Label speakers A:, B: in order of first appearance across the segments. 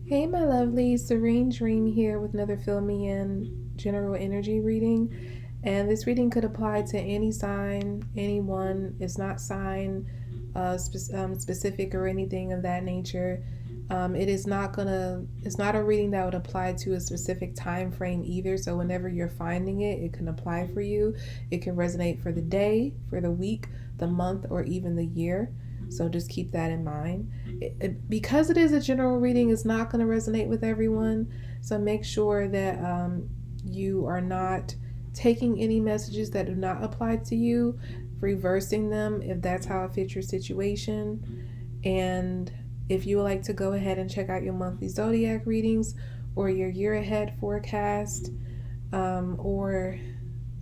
A: Hey, my lovely Serene Dream here with another Fill Me In general energy reading. And this reading could apply to any sign, anyone. It's not sign specific or anything of that nature. It's not a reading that would apply to a specific time frame either. So whenever you're finding it, it can apply for you. It can resonate for the day, for the week, the month, or even the year. So just keep that in mind. Because it is a general reading, it's not going to resonate with everyone. So make sure that you are not taking any messages that do not apply to you, reversing them if that's how it fits your situation. And if you would like to go ahead and check out your monthly zodiac readings or your year ahead forecast, or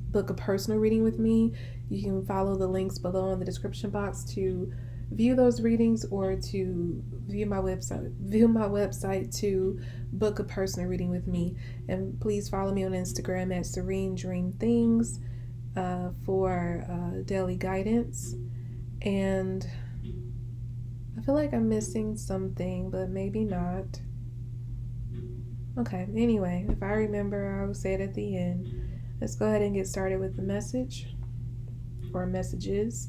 A: book a personal reading with me, you can follow the links below in the description box to view those readings or to view my website to book a personal reading with me. And please follow me on Instagram at Serene Dream Things for daily guidance. And I feel like I'm missing something, but maybe not. Okay, anyway, if I remember, I will say it at the end. Let's go ahead and get started with the message or messages.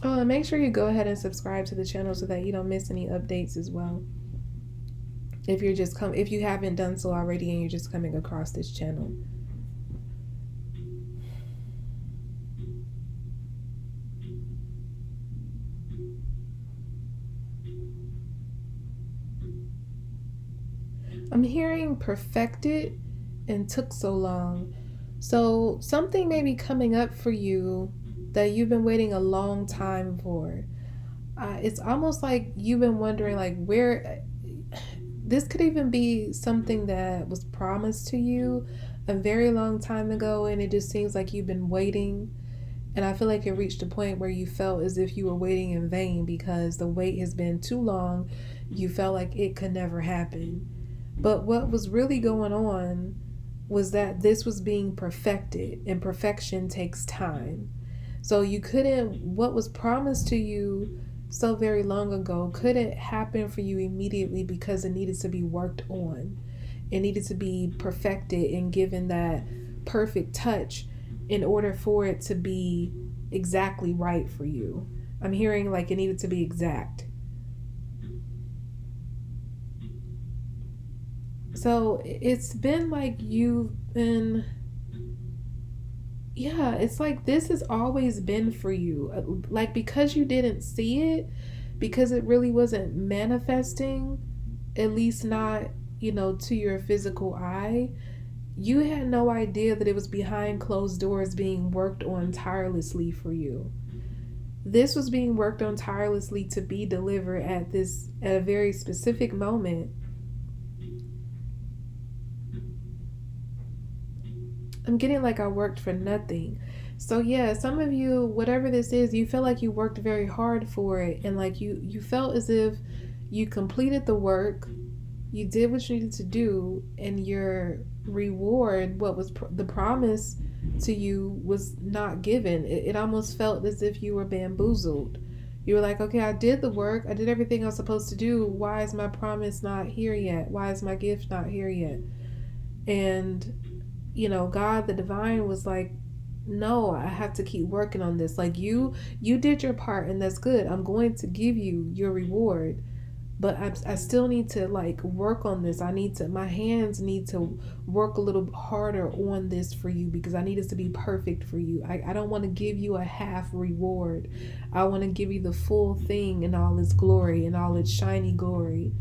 A: Oh, and make sure you go ahead and subscribe to the channel so that you don't miss any updates as well. If you haven't done so already and you're just coming across this channel. I'm hearing perfected and took so long. So something may be coming up for you that you've been waiting a long time for. It's almost like you've been wondering, like, where this could even be something that was promised to you a very long time ago, and it just seems like you've been waiting. And I feel like it reached a point where you felt as if you were waiting in vain because the wait has been too long. You felt like it could never happen. But what was really going on was that this was being perfected, and perfection takes time. So what was promised to you so very long ago couldn't happen for you immediately because it needed to be worked on. It needed to be perfected and given that perfect touch in order for it to be exactly right for you. I'm hearing like it needed to be exact. So it's been like yeah, it's like this has always been for you. Like because you didn't see it, because it really wasn't manifesting, at least not, to your physical eye, you had no idea that it was behind closed doors being worked on tirelessly for you. This was being worked on tirelessly to be delivered at a very specific moment. I'm getting like I worked for nothing. So yeah, some of you, whatever this is, you feel like you worked very hard for it, and like you felt as if you completed the work, you did what you needed to do, and your reward, what was the promise to you, was not given. It almost felt as if you were bamboozled. You were like, okay, I did the work, I did everything I was supposed to do. Why is my promise not here yet? Why is my gift not here yet? And God, the divine, was like, no, I have to keep working on this. Like you did your part, and that's good. I'm going to give you your reward, but I still need to like work on this. My hands need to work a little harder on this for you because I need it to be perfect for you. I don't want to give you a half reward. I want to give you the full thing in all its glory and all its shiny glory.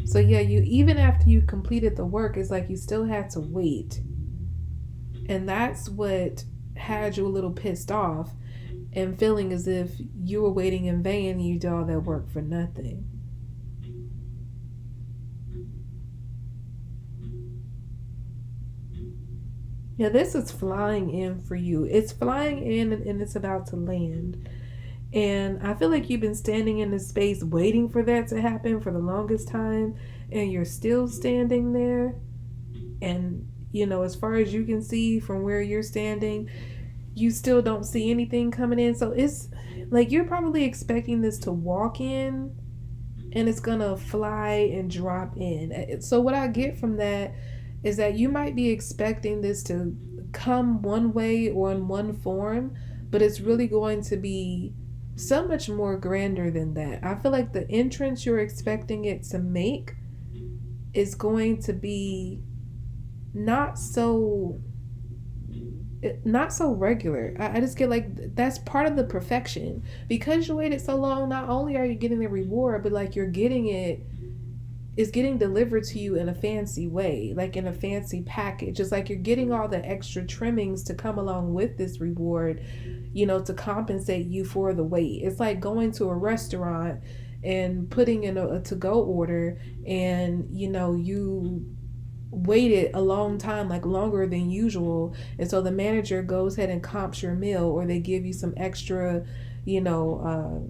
A: So yeah, you, even after you completed the work, it's like you still had to wait. And that's what had you a little pissed off and feeling as if you were waiting in vain and you did all that work for nothing. Yeah, this is flying in for you. It's flying in and it's about to land. And I feel like you've been standing in this space waiting for that to happen for the longest time, and you're still standing there. And as far as you can see from where you're standing, you still don't see anything coming in. So it's like you're probably expecting this to walk in and it's gonna fly and drop in. So what I get from that is that you might be expecting this to come one way or in one form, but it's really going to be so much more grander than that. I feel like the entrance you're expecting it to make is going to be not so not so regular. I just get like that's part of the perfection. Because you waited so long, not only are you getting the reward, but like you're getting it is getting delivered to you in a fancy way, like in a fancy package. It's like you're getting all the extra trimmings to come along with this reward, to compensate you for the wait. It's like going to a restaurant and putting in a to go order, and you waited a long time, like longer than usual, and so the manager goes ahead and comps your meal, or they give you some extra, you know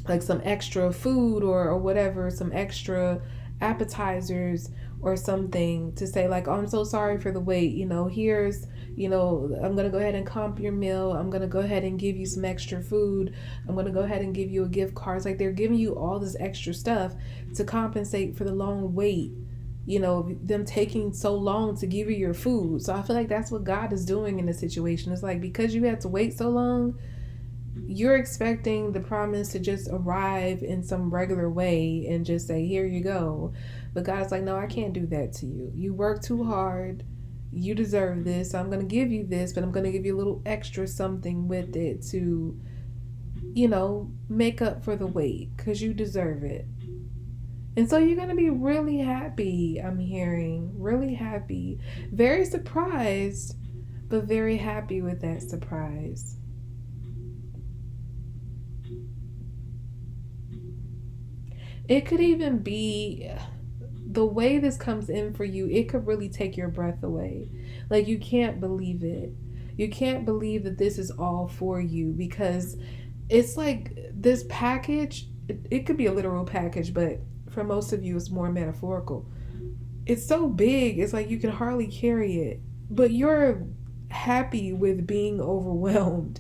A: like some extra food, or whatever, some extra appetizers or something, to say like, oh, I'm so sorry for the wait, here's, I'm gonna go ahead and comp your meal, I'm gonna go ahead and give you some extra food, I'm gonna go ahead and give you a gift card. It's like they're giving you all this extra stuff to compensate for the long wait, them taking so long to give you your food. So I feel like that's what God is doing in this situation. It's like, because you had to wait so long, you're expecting the promise to just arrive in some regular way and just say, here you go. But God's like, no, I can't do that to you. You work too hard. You deserve this. I'm going to give you this, but I'm going to give you a little extra something with it to, make up for the wait, because you deserve it. And so you're going to be really happy, I'm hearing. Really happy. Very surprised, but very happy with that surprise. It could even be the way this comes in for you, it could really take your breath away. Like, you can't believe it. You can't believe that this is all for you, because it's like this package, it could be a literal package, but for most of you, it's more metaphorical. It's so big, it's like you can hardly carry it, but you're happy with being overwhelmed.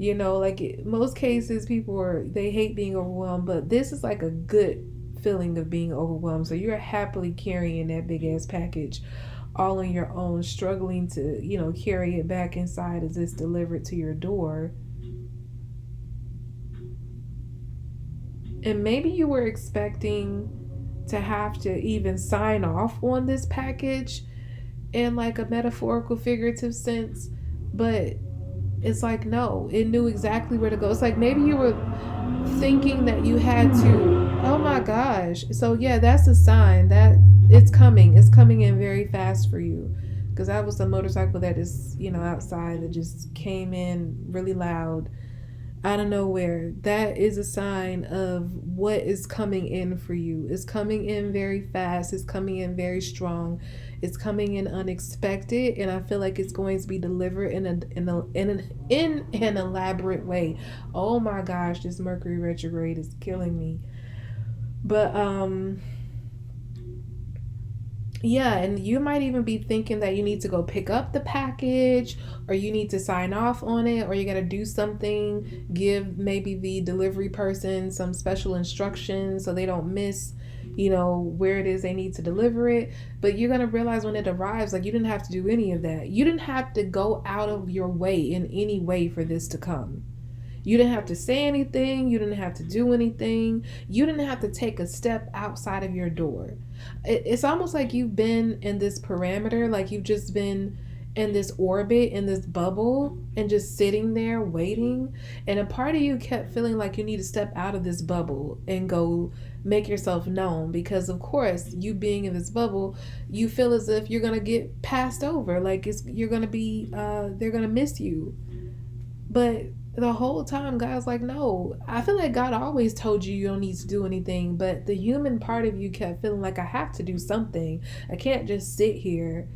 A: Like most cases, they hate being overwhelmed, but this is like a good feeling of being overwhelmed. So you're happily carrying that big ass package all on your own, struggling to, carry it back inside as it's delivered to your door. And maybe you were expecting to have to even sign off on this package in like a metaphorical, figurative sense, but it's like, no, it knew exactly where to go. It's like maybe you were thinking that you had to, oh my gosh. So, yeah, that's a sign that it's coming. It's coming in very fast for you. Because that was the motorcycle that is, outside, that just came in really loud out of nowhere. That is a sign of what is coming in for you. It's coming in very fast. It's coming in very strong. It's coming in unexpected, and I feel like it's going to be delivered in an elaborate way. Oh my gosh, this Mercury retrograde is killing me. But yeah, and you might even be thinking that you need to go pick up the package, or you need to sign off on it, or you got to do something, give maybe the delivery person some special instructions so they don't miss, where it is they need to deliver it. But you're going to realize when it arrives, like, you didn't have to do any of that. You didn't have to go out of your way in any way for this to come. You didn't have to say anything. You didn't have to do anything. You didn't have to take a step outside of your door. It's almost like you've been in this parameter, like you've just been in this orbit, in this bubble, and just sitting there waiting. And a part of you kept feeling like you need to step out of this bubble and go make yourself known, because of course, you being in this bubble, you feel as if you're gonna get passed over, like you're gonna be they're gonna miss you. But the whole time, God's like, no. I feel like God always told you you don't need to do anything, but the human part of you kept feeling like, I have to do something. I can't just sit here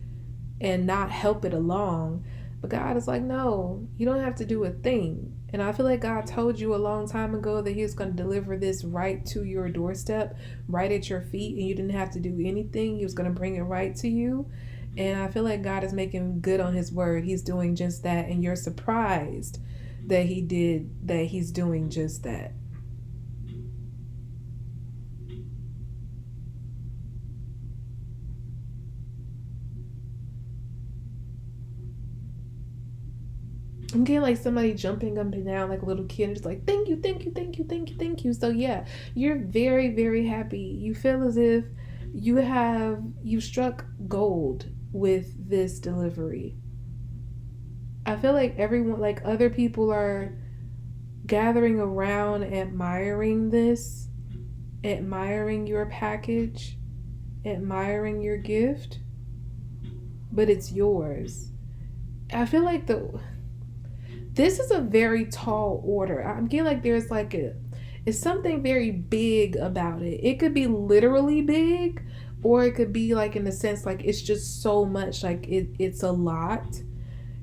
A: and not help it along. But God is like, no, you don't have to do a thing. And I feel like God told you a long time ago that He was going to deliver this right to your doorstep, right at your feet, and you didn't have to do anything. He was going to bring it right to you. And I feel like God is making good on His word. He's doing just that, and you're surprised that He's doing just that. I'm getting like somebody jumping up and down like a little kid, just like, thank you, thank you, thank you, thank you, thank you. So yeah, you're very, very happy. You feel as if you struck gold with this delivery. I feel like everyone, like other people are gathering around, admiring this, admiring your package, admiring your gift, but it's yours. I feel like this is a very tall order. I'm getting like there's like it's something very big about it. It could be literally big, or it could be like in the sense like it's just so much, like it's a lot,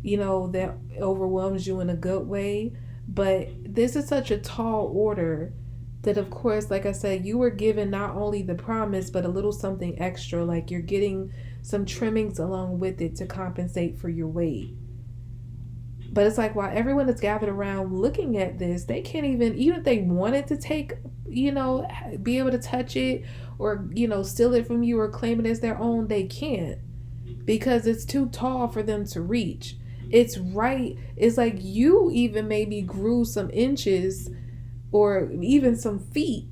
A: that overwhelms you in a good way. But this is such a tall order that, of course, like I said, you were given not only the promise, but a little something extra. Like you're getting some trimmings along with it to compensate for your weight. But it's like while everyone is gathered around looking at this, they can't even if they wanted to take, be able to touch it or, steal it from you or claim it as their own, they can't because it's too tall for them to reach. It's right. It's like you even maybe grew some inches or even some feet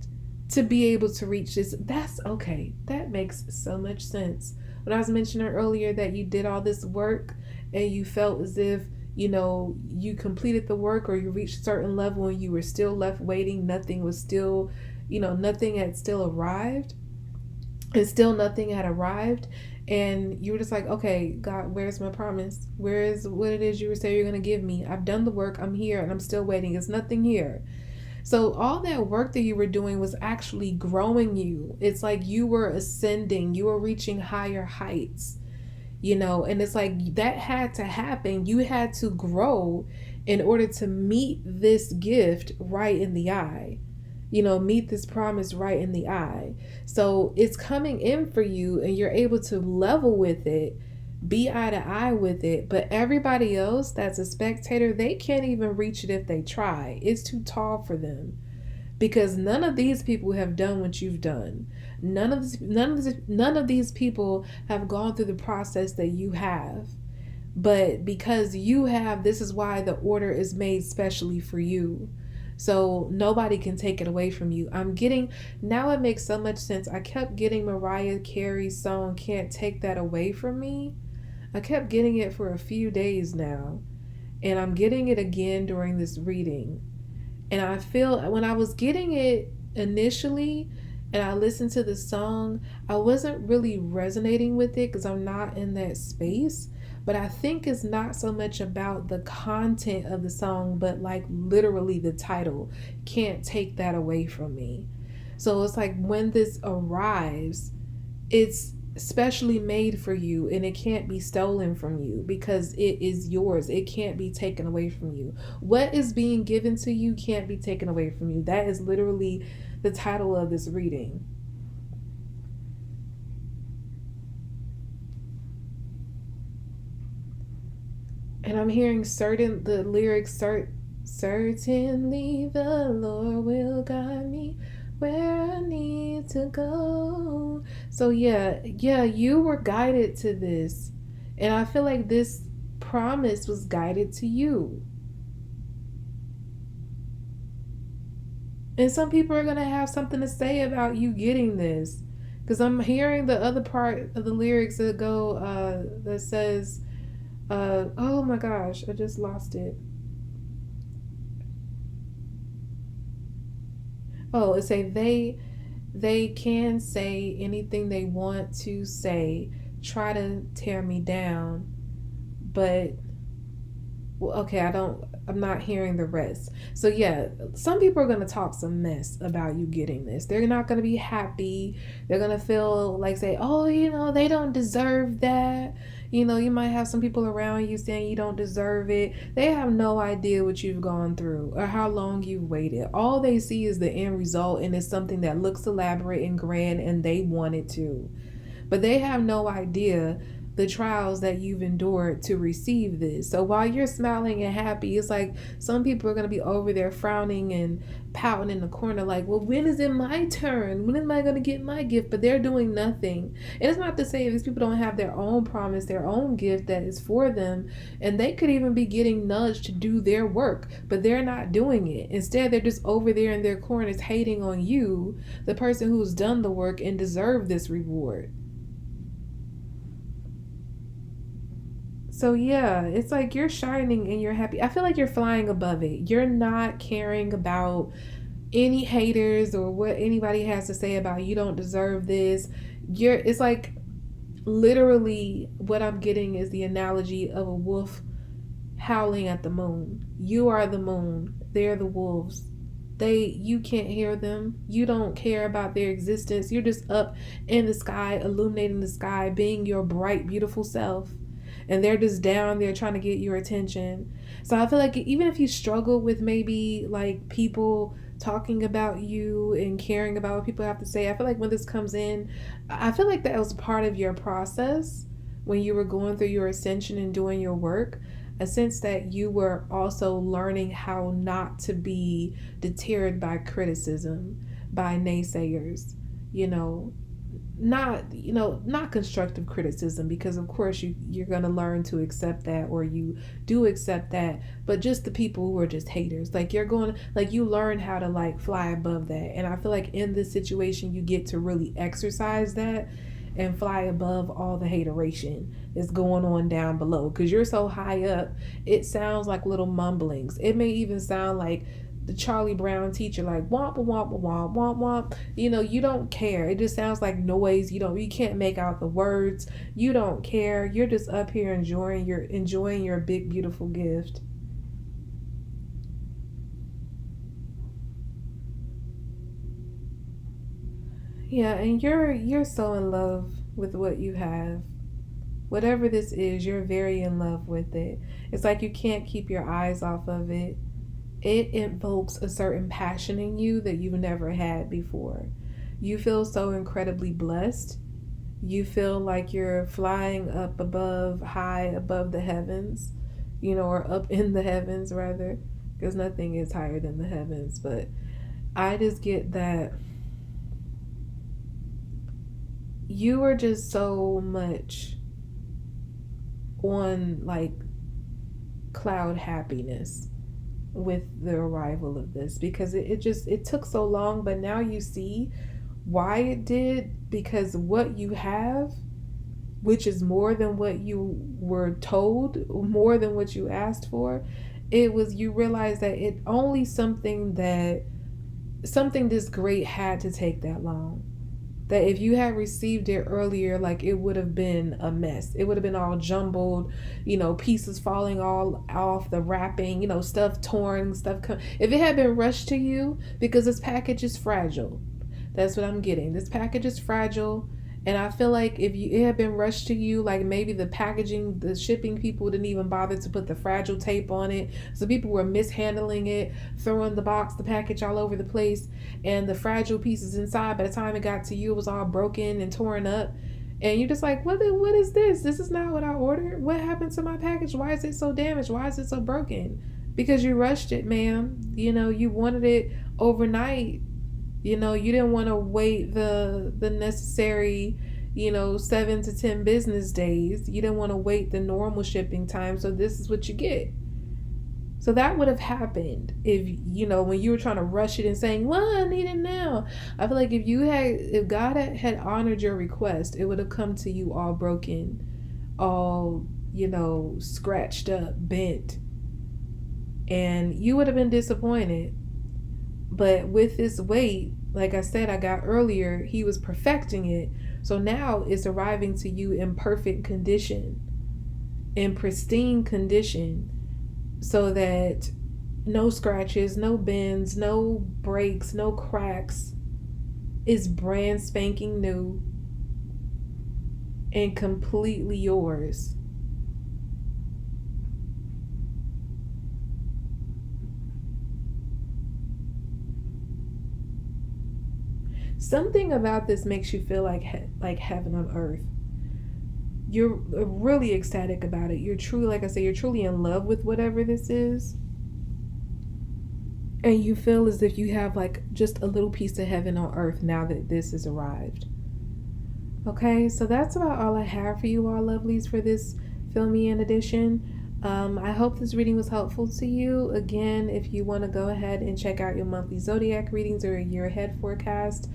A: to be able to reach this. That's okay. That makes so much sense. When I was mentioning earlier that you did all this work and you felt as if, you completed the work or you reached a certain level and you were still left waiting, nothing was still, nothing had still arrived, and still nothing had arrived. And you were just like, okay, God, where's my promise? Where is what it is you were saying you're going to give me? I've done the work. I'm here and I'm still waiting. It's nothing here. So all that work that you were doing was actually growing you. It's like you were ascending, you were reaching higher heights, and it's like that had to happen. You had to grow in order to meet this gift right in the eye, meet this promise right in the eye. So it's coming in for you and you're able to level with it, be eye to eye with it. But everybody else that's a spectator, they can't even reach it if they try. It's too tall for them because none of these people have done what you've done. None of these people have gone through the process that you have. But because you have, this is why the order is made specially for you. So nobody can take it away from you. Now it makes so much sense. I kept getting Mariah Carey's song, Can't Take That Away From Me. I kept getting it for a few days now. And I'm getting it again during this reading. And I feel when I was getting it initially and I listened to the song, I wasn't really resonating with it because I'm not in that space. But I think it's not so much about the content of the song, but like literally the title, Can't Take That Away From Me. So it's like when this arrives, it's specially made for you and it can't be stolen from you because it is yours. It can't be taken away from you. What is being given to you can't be taken away from you. That is literally the title of this reading. And I'm hearing the lyrics, certainly the Lord will guide me where I need to go. So yeah, you were guided to this. And I feel like this promise was guided to you. And some people are going to have something to say about you getting this. Because I'm hearing the other part of the lyrics that says, oh my gosh, I just lost it. Oh, it say they can say anything they want to say, try to tear me down, but well, okay, I'm not hearing the rest. So yeah, some people are going to talk some mess about you getting this. They're not going to be happy. They're going to feel like say, oh, they don't deserve that. You might have some people around you saying you don't deserve it. They have no idea what you've gone through or how long you've waited. All they see is the end result, and it's something that looks elaborate and grand, and they want it to. But they have no idea the trials that you've endured to receive this. So while you're smiling and happy, it's like some people are going to be over there frowning and pouting in the corner, like, well, when is it my turn? When am I going to get my gift? But they're doing nothing. And it's not to say these people don't have their own promise, their own gift that is for them, and they could even be getting nudged to do their work, but they're not doing it. Instead, they're just over there in their corners hating on you, the person who's done the work and deserve this reward. So yeah, it's like you're shining and you're happy. I feel like you're flying above it. You're not caring about any haters or what anybody has to say about you don't deserve this. It's like literally what I'm getting is the analogy of a wolf howling at the moon. You are the moon. They're the wolves. You can't hear them. You don't care about their existence. You're just up in the sky, illuminating the sky, being your bright, beautiful self. And they're just down there trying to get your attention. So I feel like even if you struggle with maybe like people talking about you and caring about what people have to say, I feel like when this comes in, I feel like that was part of your process when you were going through your ascension and doing your work. A sense that you were also learning how not to be deterred by criticism, by naysayers, you know, not constructive criticism, because of course you're going to learn to accept that, or you do accept that, but just the people who are just haters, like you learn how to like fly above that. And I feel like in this situation you get to really exercise that and fly above all the hateration that's going on down below, because you're so high up it sounds like little mumblings. It may even sound like the Charlie Brown teacher, like womp womp womp womp womp. You don't care. It just sounds like noise. You can't make out the words. You don't care. You're just up here enjoying your big beautiful gift. Yeah, and you're so in love with what you have. Whatever this is, you're very in love with it. It's like you can't keep your eyes off of it. It invokes a certain passion in you that you've never had before. You feel so incredibly blessed. You feel like you're flying up above, high above the heavens, or up in the heavens rather, because nothing is higher than the heavens. But I just get that you are just so much on like cloud happiness with the arrival of this, because it took so long, but now you see why it did, because what you have, which is more than what you were told, more than what you asked for, you realize that something this great had to take that long. That if you had received it earlier, like it would have been a mess. It would have been all jumbled, pieces falling all off the wrapping, stuff torn, if it had been rushed to you, because this package is fragile. That's what I'm getting. This package is fragile. And I feel like if it had been rushed to you, like maybe the shipping people didn't even bother to put the fragile tape on it. So people were mishandling it, throwing the package all over the place. And the fragile pieces inside, by the time it got to you, it was all broken and torn up. And you're just like, what is this? This is not what I ordered. What happened to my package? Why is it so damaged? Why is it so broken? Because you rushed it, ma'am. You wanted it overnight. You didn't want to wait the necessary, 7 to 10 business days. You didn't want to wait the normal shipping time. So this is what you get. So that would have happened if, when you were trying to rush it and saying, well, I need it now. I feel like if God had honored your request, it would have come to you all broken, all, scratched up, bent. And you would have been disappointed. But with this weight, like I said, I got earlier, he was perfecting it. So now it's arriving to you in perfect condition, in pristine condition, so that no scratches, no bends, no breaks, no cracks. It's brand spanking new and completely yours. Something about this makes you feel like heaven on earth. you're really ecstatic about it. You're truly, like I said, you're truly in love with whatever this is. And you feel as if you have like just a little piece of heaven on earth now that this has arrived. Okay, so that's about all I have for you all, lovelies, for this Fill Me In edition. I hope this reading was helpful to you. Again, if you want to go ahead and check out your monthly zodiac readings or a year ahead forecast,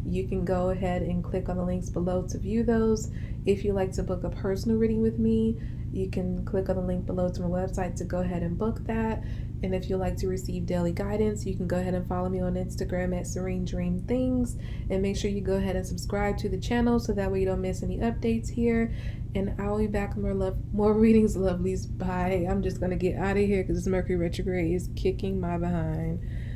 A: you can go ahead and click on the links below to view those. If you'd like to book a personal reading with me, you can click on the link below to my website to go ahead and book that. And if you'd like to receive daily guidance, you can go ahead and follow me on Instagram at Serene Dream Things. And make sure you go ahead and subscribe to the channel so that way you don't miss any updates here. And I'll be back with more readings, lovelies. Bye. I'm just going to get out of here because this Mercury retrograde is kicking my behind.